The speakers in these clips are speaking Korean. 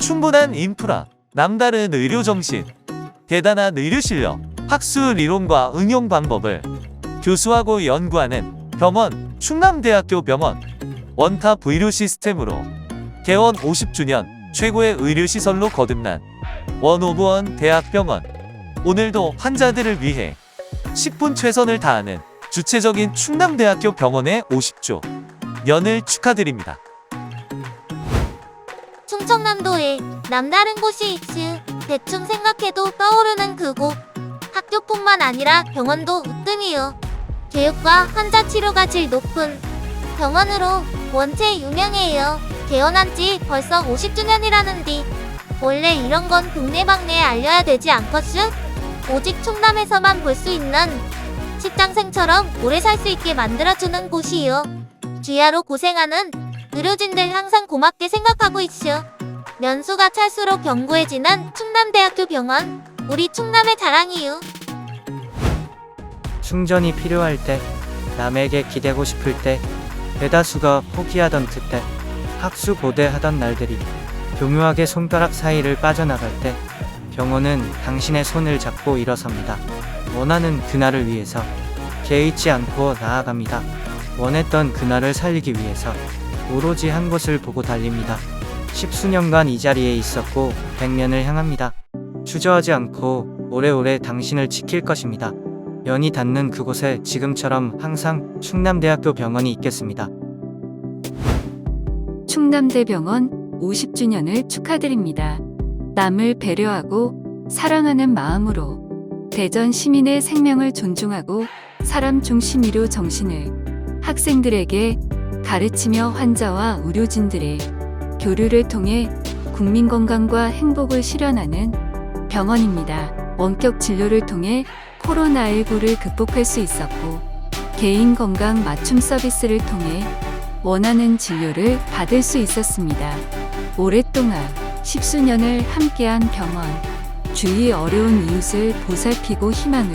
충분한 인프라, 남다른 의료 정신, 대단한 의료 실력, 학술 이론과 응용 방법을 교수하고 연구하는 병원, 충남대학교 병원. 원탑 의료 시스템으로 개원 50주년 최고의 의료시설로 거듭난 원오브원 대학병원. 오늘도 환자들을 위해 10분 최선을 다하는 주체적인 충남대학교 병원의 50조 년을 축하드립니다. 충청남도에 남다른 곳이 있지. 대충 생각해도 떠오르는 그곳. 학교뿐만 아니라 병원도 으뜸이요. 교육과 환자 치료가 질 높은 병원으로 원체 유명해요. 개원한 지 벌써 50주년이라는디 원래 이런 건 동네방네에 알려야 되지 않겠슈? 오직 충남에서만 볼 수 있는 직장생처럼 오래 살 수 있게 만들어주는 곳이요. 주야로 고생하는 의료진들 항상 고맙게 생각하고 있슈. 년수가 찰수록 견고해지는 충남대학교 병원. 우리 충남의 자랑이요. 충전이 필요할 때, 남에게 기대고 싶을 때, 대다수가 포기하던 그때, 학수고대하던 날들이 교묘하게 손가락 사이를 빠져나갈 때, 병원은 당신의 손을 잡고 일어섭니다. 원하는 그날을 위해서 개의치 않고 나아갑니다. 원했던 그날을 살리기 위해서 오로지 한 곳을 보고 달립니다. 10수년간 이 자리에 있었고 100년을 향합니다. 주저하지 않고 오래오래 당신을 지킬 것입니다. 연이 닿는 그곳에 지금처럼 항상 충남대학교 병원이 있겠습니다. 충남대병원 50주년을 축하드립니다. 남을 배려하고 사랑하는 마음으로 대전 시민의 생명을 존중하고 사람 중심 의료 정신을 학생들에게 가르치며 환자와 의료진들의 교류를 통해 국민 건강과 행복을 실현하는 병원입니다. 원격 진료를 통해 코로나19를 극복할 수 있었고 개인 건강 맞춤 서비스를 통해 원하는 진료를 받을 수 있었습니다. 오랫동안 10수년을 함께한 병원, 주위 어려운 이웃을 보살피고 희망을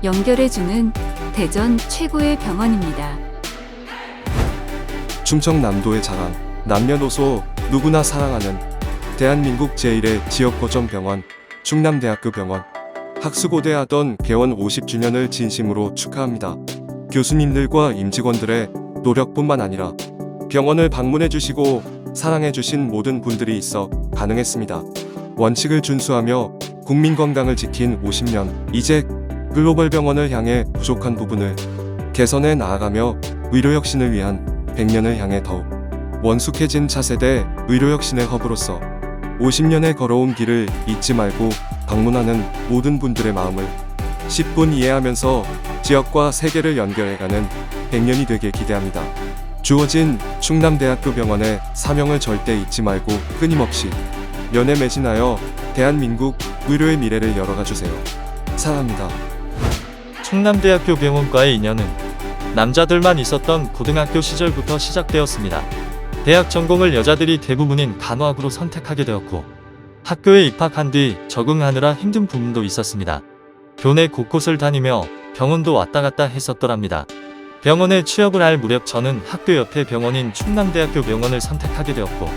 연결해주는 대전 최고의 병원입니다. 충청남도의 자랑, 남녀노소 누구나 사랑하는 대한민국 제1의 지역거점병원 충남대학교 병원. 학수고대하던 개원 50주년을 진심으로 축하합니다. 교수님들과 임직원들의 노력뿐만 아니라 병원을 방문해주시고 사랑해주신 모든 분들이 있어 가능했습니다. 원칙을 준수하며 국민 건강을 지킨 50년, 이제 글로벌 병원을 향해 부족한 부분을 개선해 나아가며 의료혁신을 위한 100년을 향해 더욱 원숙해진 차세대 의료혁신의 허브로서 50년의 걸어온 길을 잊지 말고 방문하는 모든 분들의 마음을 10분 이해하면서 지역과 세계를 연결해가는 100년이 되길 기대합니다. 주어진 충남대학교 병원의 사명을 절대 잊지 말고 끊임없이 연에 매진하여 대한민국 의료의 미래를 열어가주세요. 사랑합니다. 충남대학교 병원과의 인연은 남자들만 있었던 고등학교 시절부터 시작되었습니다. 대학 전공을 여자들이 대부분인 간호학으로 선택하게 되었고 학교에 입학한 뒤 적응하느라 힘든 부분도 있었습니다. 교내 곳곳을 다니며 병원도 왔다 갔다 했었더랍니다. 병원에 취업을 할 무렵 저는 학교 옆에 병원인 충남대학교 병원을 선택하게 되었고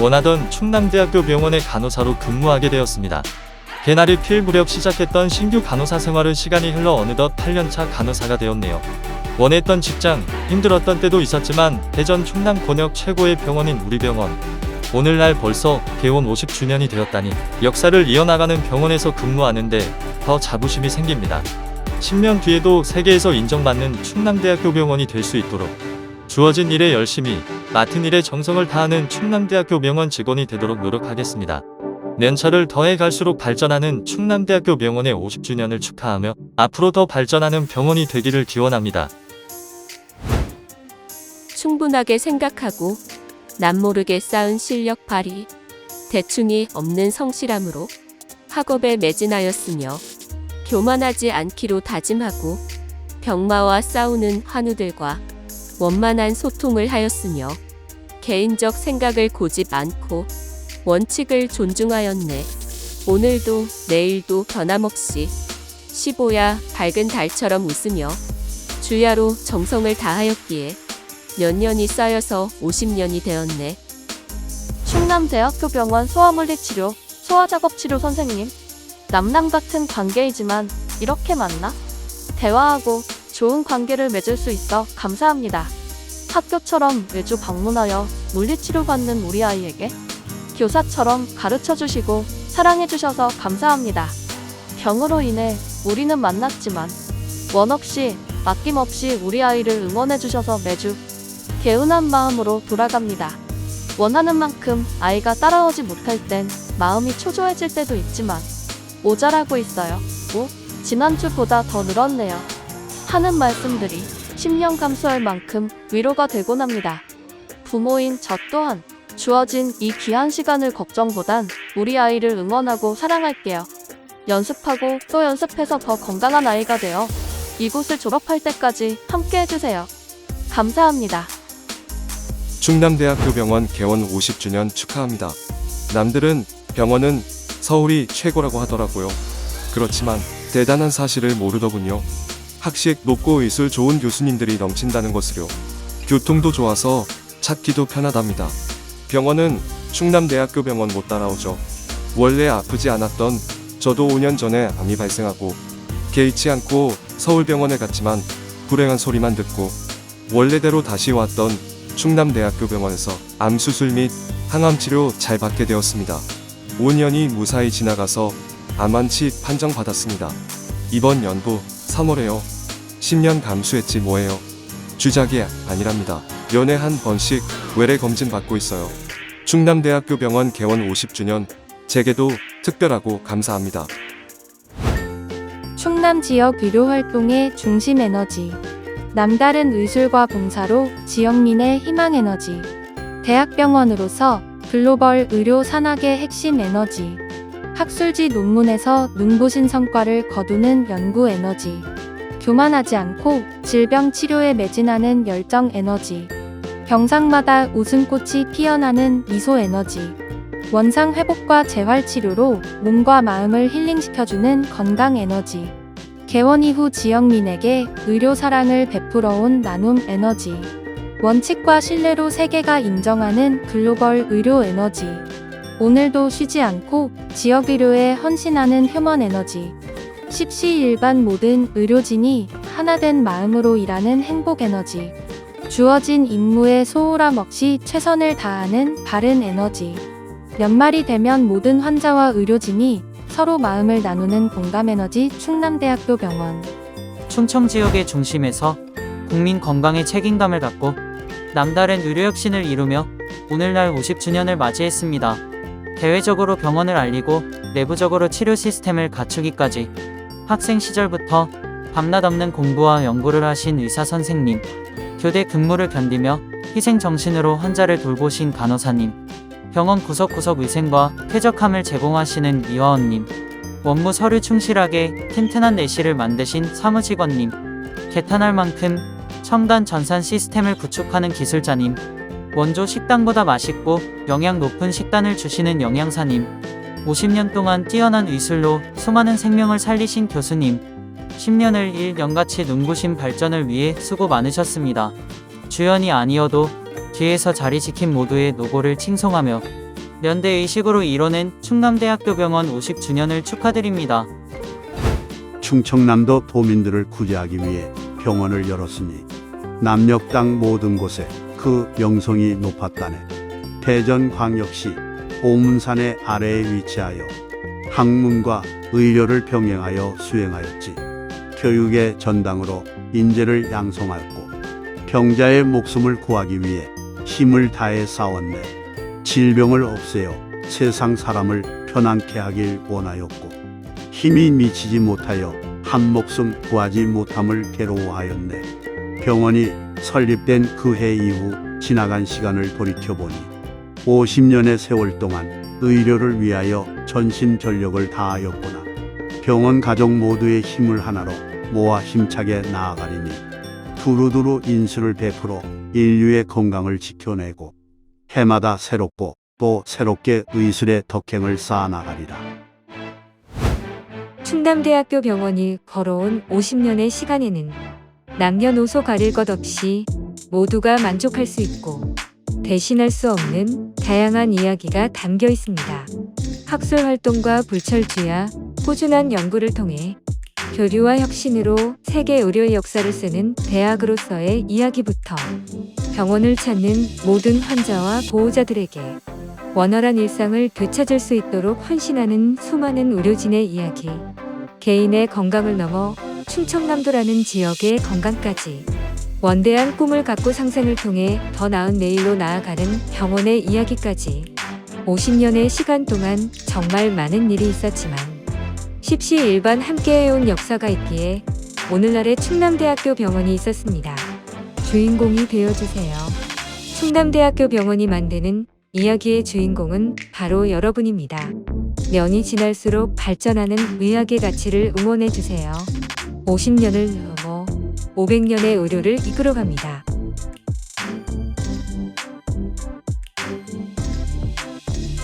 원하던 충남대학교 병원의 간호사로 근무하게 되었습니다. 개나리 필 무렵 시작했던 신규 간호사 생활은 시간이 흘러 어느덧 8년차 간호사가 되었네요. 원했던 직장, 힘들었던 때도 있었지만 대전 충남 권역 최고의 병원인 우리 병원. 오늘날 벌써 개원 50주년이 되었다니 역사를 이어나가는 병원에서 근무하는데 더 자부심이 생깁니다. 10년 뒤에도 세계에서 인정받는 충남대학교 병원이 될 수 있도록 주어진 일에 열심히 맡은 일에 정성을 다하는 충남대학교 병원 직원이 되도록 노력하겠습니다. 연차를 더해 갈수록 발전하는 충남대학교 병원의 50주년을 축하하며 앞으로 더 발전하는 병원이 되기를 기원합니다. 충분하게 생각하고 남모르게 쌓은 실력 발휘, 대충이 없는 성실함으로 학업에 매진하였으며 교만하지 않기로 다짐하고 병마와 싸우는 환우들과 원만한 소통을 하였으며 개인적 생각을 고집 않고 원칙을 존중하였네. 오늘도 내일도 변함없이 15야 밝은 달처럼 웃으며 주야로 정성을 다하였기에 몇 년이 쌓여서 50년이 되었네. 충남대학교 병원 소아물리치료, 소아작업치료 선생님. 남남 같은 관계이지만 이렇게 맞나? 대화하고 좋은 관계를 맺을 수 있어 감사합니다. 학교처럼 매주 방문하여 물리치료 받는 우리 아이에게 교사처럼 가르쳐주시고 사랑해주셔서 감사합니다. 병으로 인해 우리는 만났지만 원 없이 아낌없이 우리 아이를 응원해주셔서 매주 개운한 마음으로 돌아갑니다. 원하는 만큼 아이가 따라오지 못할 땐 마음이 초조해질 때도 있지만 모자라고 있어요. 지난주보다 더 늘었네요. 하는 말씀들이 10년 감수할 만큼 위로가 되곤 합니다. 부모인 저 또한 주어진 이 귀한 시간을 걱정보단 우리 아이를 응원하고 사랑할게요. 연습하고 또 연습해서 더 건강한 아이가 되어 이곳을 졸업할 때까지 함께 해주세요. 감사합니다. 충남대학교 병원 개원 50주년 축하합니다. 남들은 병원은 서울이 최고라고 하더라고요. 그렇지만 대단한 사실을 모르더군요. 학식 높고 의술 좋은 교수님들이 넘친다는 것을요. 교통도 좋아서 찾기도 편하답니다. 병원은 충남대학교 병원 못 따라오죠. 원래 아프지 않았던 저도 5년 전에 암이 발생하고 개의치 않고 서울병원에 갔지만 불행한 소리만 듣고 원래대로 다시 왔던 충남대학교 병원에서 암 수술 및 항암 치료 잘 받게 되었습니다. 5년이 무사히 지나가서 암완치 판정받았습니다. 이번 연부 3월에요. 10년 감수했지 뭐예요. 주작이 아니랍니다. 연애 한 번씩 외래 검진 받고 있어요. 충남대학교 병원 개원 50주년 제게도 특별하고 감사합니다. 충남 지역 의료 활동의 중심 에너지. 남다른 의술과 봉사로 지역민의 희망 에너지. 대학병원으로서 글로벌 의료 산학의 핵심 에너지. 학술지 논문에서 눈부신 성과를 거두는 연구 에너지. 교만하지 않고 질병 치료에 매진하는 열정 에너지. 병상마다 웃음꽃이 피어나는 미소 에너지. 원상 회복과 재활 치료로 몸과 마음을 힐링시켜주는 건강 에너지. 개원 이후 지역민에게 의료 사랑을 베풀어온 나눔 에너지. 원칙과 신뢰로 세계가 인정하는 글로벌 의료 에너지. 오늘도 쉬지 않고 지역 의료에 헌신하는 휴먼 에너지. 십시일반 모든 의료진이 하나된 마음으로 일하는 행복 에너지. 주어진 임무에 소홀함 없이 최선을 다하는 바른 에너지. 연말이 되면 모든 환자와 의료진이 서로 마음을 나누는 공감 에너지 충남대학교 병원. 충청 지역의 중심에서 국민 건강에 책임감을 갖고 남다른 의료 혁신을 이루며 오늘날 50주년을 맞이했습니다. 대외적으로 병원을 알리고 내부적으로 치료 시스템을 갖추기까지 학생 시절부터 밤낮 없는 공부와 연구를 하신 의사 선생님, 교대 근무를 견디며 희생 정신으로 환자를 돌보신 간호사님, 병원 구석구석 위생과 쾌적함을 제공하시는 이화원님, 원무 서류 충실하게 튼튼한 내실을 만드신 사무직원님, 개탄할 만큼 첨단 전산 시스템을 구축하는 기술자님, 원조 식당보다 맛있고 영양 높은 식단을 주시는 영양사님, 50년 동안 뛰어난 의술로 수많은 생명을 살리신 교수님, 10년을 일년같이 눈부신 발전을 위해 수고 많으셨습니다. 주연이 아니어도 뒤에서 자리 지킨 모두의 노고를 칭송하며 연대의식으로 이뤄낸 충남대학교 병원 50주년을 축하드립니다. 충청남도 도민들을 구제하기 위해 병원을 열었으니 남녘 땅 모든 곳에 그 명성이 높았다네. 대전광역시 오문산의 아래에 위치하여 학문과 의료를 병행하여 수행하였지. 교육의 전당으로 인재를 양성하였고 병자의 목숨을 구하기 위해 힘을 다해 싸웠네. 질병을 없애어 세상 사람을 편안케 하길 원하였고 힘이 미치지 못하여 한 목숨 구하지 못함을 괴로워하였네. 병원이 설립된 그 해 이후 지나간 시간을 돌이켜보니 50년의 세월 동안 의료를 위하여 전심전력을 다하였구나. 병원 가족 모두의 힘을 하나로 모아 힘차게 나아가리니 두루두루 인수를 베풀어 인류의 건강을 지켜내고 해마다 새롭고 또 새롭게 의술의 덕행을 쌓아나가리라. 충남대학교 병원이 걸어온 50년의 시간에는 남녀노소 가릴 것 없이 모두가 만족할 수 있고 대신할 수 없는 다양한 이야기가 담겨 있습니다. 학술 활동과 불철주야, 꾸준한 연구를 통해 교류와 혁신으로 세계 의료의 역사를 쓰는 대학으로서의 이야기부터 병원을 찾는 모든 환자와 보호자들에게 원활한 일상을 되찾을 수 있도록 헌신하는 수많은 의료진의 이야기, 개인의 건강을 넘어 충청남도라는 지역의 건강까지 원대한 꿈을 갖고 상생을 통해 더 나은 내일로 나아가는 병원의 이야기까지 50년의 시간 동안 정말 많은 일이 있었지만 십시일반 함께해온 역사가 있기에 오늘날의 충남대학교 병원이 있었습니다. 주인공이 되어주세요. 충남대학교 병원이 만드는 이야기의 주인공은 바로 여러분입니다. 년이 지날수록 발전하는 의학의 가치를 응원해주세요. 50년을 넘어 500년의 의료를 이끌어갑니다.